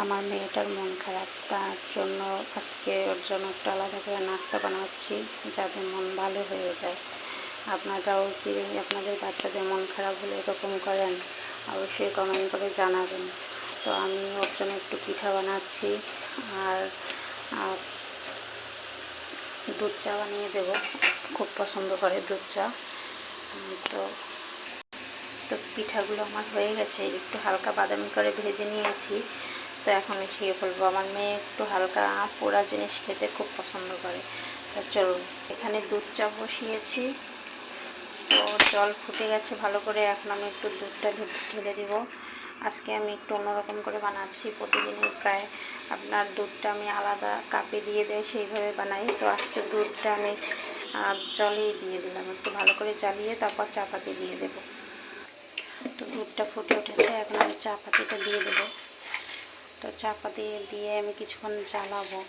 আমার মেয়েটার মন খারাপ, তার জন্য আজকে ওর জন্য একটা আলাদা করে নাস্তা বানাচ্ছি যাতে মন ভালো হয়ে যায়। আপনারাও কি আপনাদের বাচ্চাদের মন খারাপ হলে এরকম করেন? অবশ্যই কমেন্ট করে জানাবেন। তো আমি ওর জন্য একটু পিঠা বানাচ্ছি আর দুধ চা বানিয়ে দেবো, খুব পছন্দ করে দুধ চা। তো তো পিঠাগুলো আমার হয়ে গেছে, একটু হালকা বাদামি করে ভেজে নিয়েছি। তো এখন উঠিয়ে ফেলবো। আমার মেয়ে একটু হালকা পোড়া জিনিস খেতে খুব পছন্দ করে। তো চলুন, এখানে দুধ চা বসিয়েছি। তো জল ফুটে গেছে ভালো করে, এখন আমি একটু দুধটা ঢেলে দিব। আজকে আমি একটু অন্যরকম করে বানাচ্ছি। প্রতিদিনই প্রায় আপনার দুধটা আমি আলাদা কাপে দিয়ে দেয়, সেইভাবে বানাই। তো আজকে দুধটা আমি জলেই দিয়ে দিলাম, একটু ভালো করে জ্বালিয়ে তারপর চা পাতি দিয়ে দেবো। তো দুধটা ফুটে উঠেছে, এখন আমি চা পাতিটা দিয়ে দেবো। তো চা পাতি দিয়ে আমি কিছুক্ষণ জ্বালাবো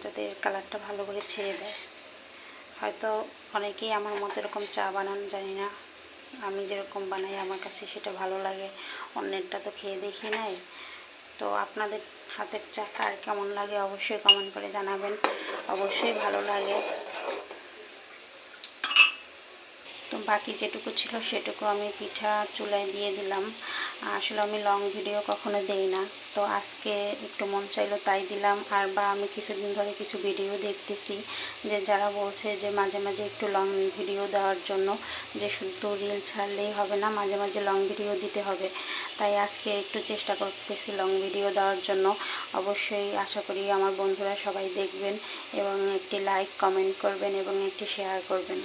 যাতে কালারটা ভালো করে ছেড়ে দেয়। হয়তো অনেকেই আমার মতো এরকম চা বানান, জানি না। আমি যেরকম বানাই আমার কাছে সেটা ভালো লাগে, অন্যেরটা তো খেয়ে দেখি নাই। তো আপনাদের হাতের চা কার কেমন লাগে অবশ্যই কমেন্ট করে জানাবেন। অবশ্যই ভালো লাগে। তো বাকি যেটুকু ছিল সেটুকু আমি পিঠা চুলায় দিয়ে দিলাম। আসলে আমি লং ভিডিও কখনো দেই না, তো আজকে একটু মন চাইলো তাই দিলাম। আর বা আমি কিছুদিন ধরে কিছু ভিডিও দেখতেছি যে যারা বলছে যে মাঝে মাঝে একটু লং ভিডিও দেওয়ার জন্য, যে শুধু রিল ছাড়লেই হবে না, মাঝে মাঝে লং ভিডিও দিতে হবে। তাই আজকে একটু চেষ্টা করতেছি লং ভিডিও দেওয়ার জন্য। অবশ্যই আশা করি আমার বন্ধুরা সবাই দেখবেন এবং একটি লাইক কমেন্ট করবেন এবং একটি শেয়ার করবেন।